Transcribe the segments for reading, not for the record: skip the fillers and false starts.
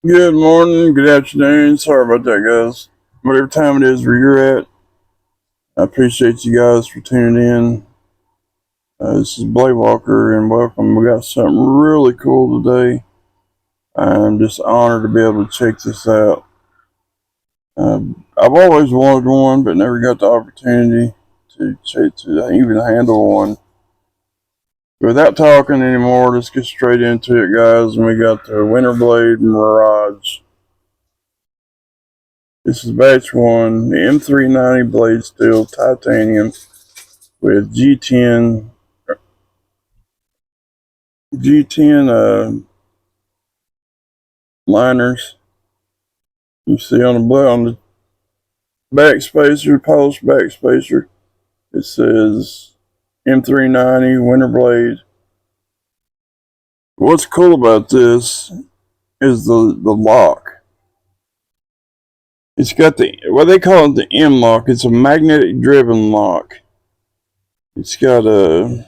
Good morning, good afternoon. Sorry about that, guys. Whatever time it is where you're at, I appreciate you guys for tuning in. This is Blade Walker, and welcome. We got something really cool today. I'm just honored to be able to check this out. I've always wanted one, but never got the opportunity to even handle one. Without talking anymore, let's get straight into it, guys. And we got the Winterblade Mirage. This is batch 1, the M390 blade steel titanium with G10 liners. You see on the back spacer, polished back spacer, it says M390 Winterblade. What's cool about this is the lock. It's got what they call it, the M lock. It's a magnetic driven lock. It's got a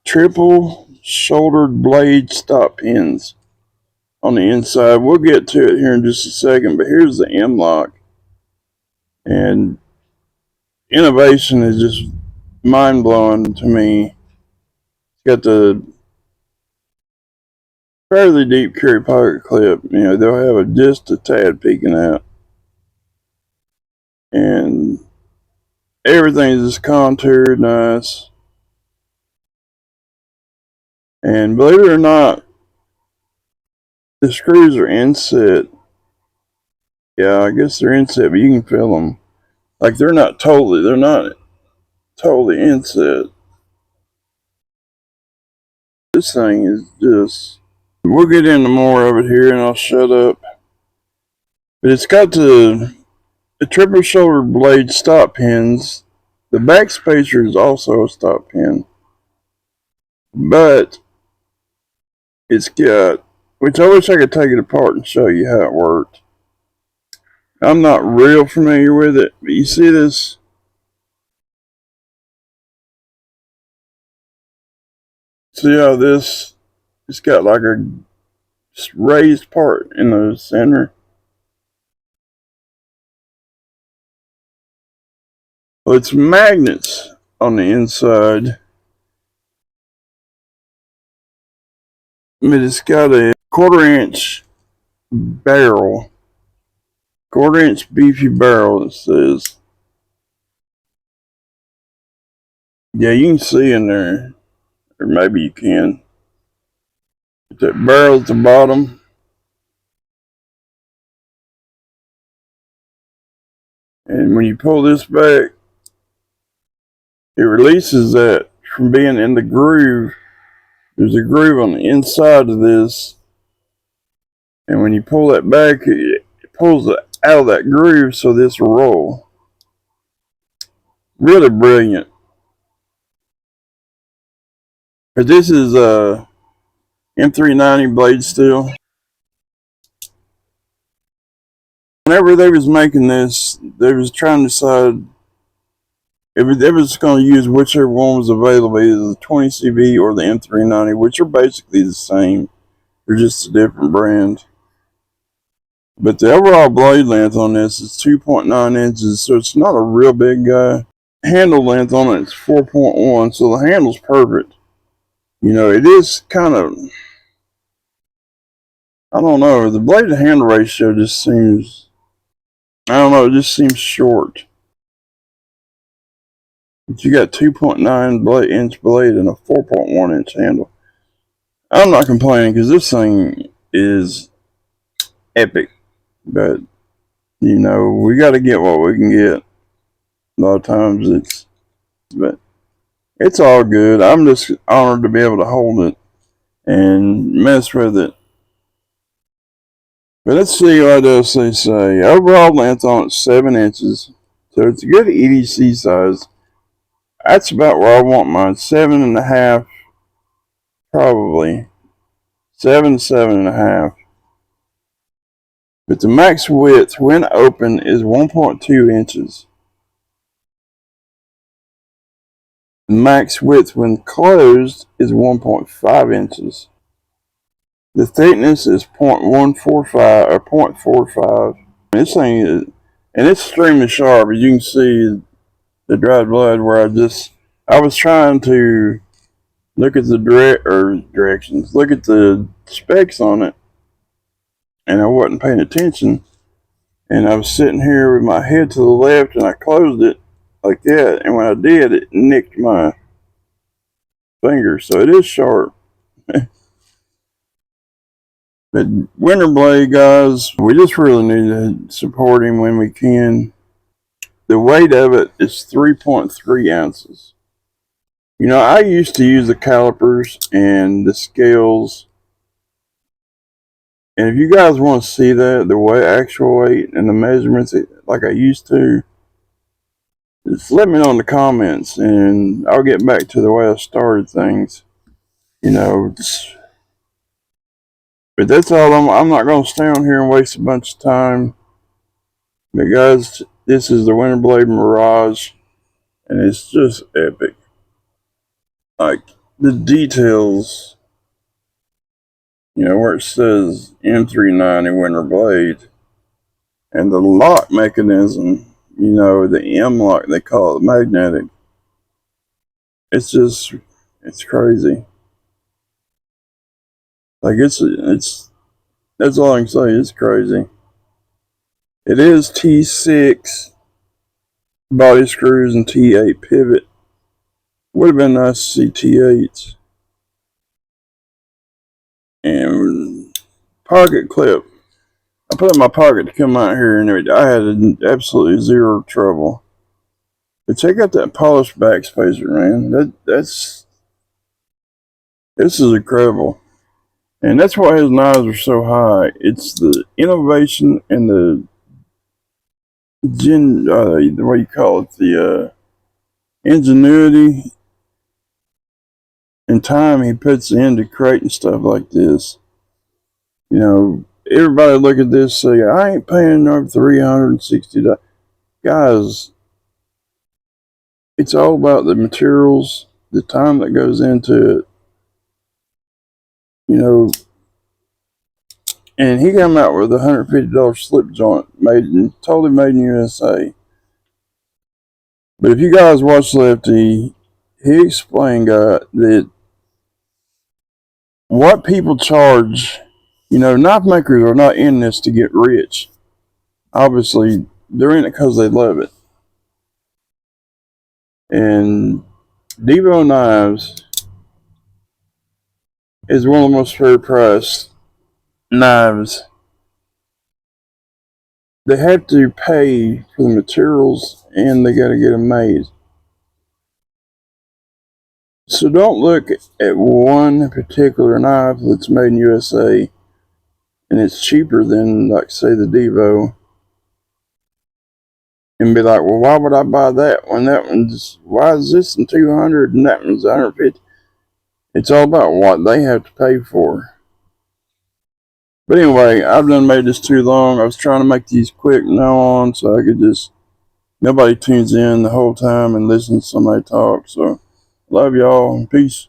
triple shouldered blade stop pins on the inside. We'll get to it here in just a second, but here's the M lock. And innovation is just mind blowing to me. It's got the fairly deep carry pocket clip. They'll have just a tad peeking out. And everything's just contoured nice. And believe it or not, the screws are inset. Yeah, I guess they're inset, but you can feel them. Like they're not totally inset. This thing is just. We'll get into more of it here, and I'll shut up. But it's got the triple shoulder blade stop pins. The back spacer is also a stop pin, but it's got, which I wish I could take it apart and show you how it worked. I'm not real familiar with it, but you see this? See how this, it's got like a raised part in the center? Well, it's magnets on the inside. But it's got a quarter-inch barrel. Quarter-inch beefy barrel, it says. Yeah, you can see in there. Or maybe you can. That barrel at the bottom. And when you pull this back, it releases that from being in the groove. There's a groove on the inside of this. And when you pull that back, it pulls it out of that groove so this will roll. Really brilliant. But this is a M390 blade steel. Whenever they was making this, they was trying to decide if they was going to use whichever one was available, either the 20CV or the M390, which are basically the same. They're just a different brand. But the overall blade length on this is 2.9 inches, so it's not a real big guy. Handle length on it is 4.1, so the handle's perfect. It is kind of, I don't know, the blade to handle ratio just seems, I don't know, it just seems short. But you got 2.9 inch blade and a 4.1 inch handle. I'm not complaining because this thing is epic. But, we got to get what we can get. A lot of times but it's all good. I'm just honored to be able to hold it and mess with it. But let's see what else they say. Overall length on it 7 inches. So it's a good EDC size. That's about where I want mine. 7.5, probably. 7.5. But the max width when open is 1.2 inches. The max width when closed is 1.5 inches. The thickness is 0.145 or 0.45. This thing is, and it's extremely sharp. As you can see, the dried blood where I was trying to look at the directions, look at the specs on it, and I wasn't paying attention. And I was sitting here with my head to the left, and I closed it like that. And when I did, it nicked my finger. So it is sharp. But Winter Blade, guys, we just really need to support him when we can. The weight of it is 3.3 ounces. You know, I used to use the calipers and the scales. And if you guys want to see that, the actual weight and the measurements like I used to, just let me know in the comments and I'll get back to the way I started things. You know, but that's all. I'm not going to stay on here and waste a bunch of time. But guys, this is the Winter Blade Mirage, and it's just epic. Like the details, you know, where it says M390 Winter Blade, and the lock mechanism, you know, the M lock, they call it magnetic. It's just, it's crazy. Like that's all I can say. It's crazy. It is T6 body screws and T8 pivot. Would have been nice to see T8s. And pocket clip. I put it in my pocket to come out here, and I had absolutely zero trouble. But check out that polished back spacer, man. This is incredible. And that's why his knives are so high. It's the innovation and the what you call it, the ingenuity and time he puts into creating stuff like this. You know, everybody look at this say, I ain't paying over $360. Guys, it's all about the materials, the time that goes into it. You know, and he came out with a $150 slip joint totally made in USA. But if you guys watch Lefty, he explained that what people charge, you know, knife makers are not in this to get rich. Obviously, they're in it because they love it. And Devo Knives is one of the most fair priced knives. They have to pay for the materials and they got to get them made. So don't look at one particular knife that's made in USA and it's cheaper than, like, say, the Devo, and be like, well, why would I buy that one? Why is this in 200 and that one's 150? It's all about what they have to pay for. But anyway, I've done made this too long. I was trying to make these quick now on so I could just, nobody tunes in the whole time and listens to somebody talk. So, love y'all. Peace.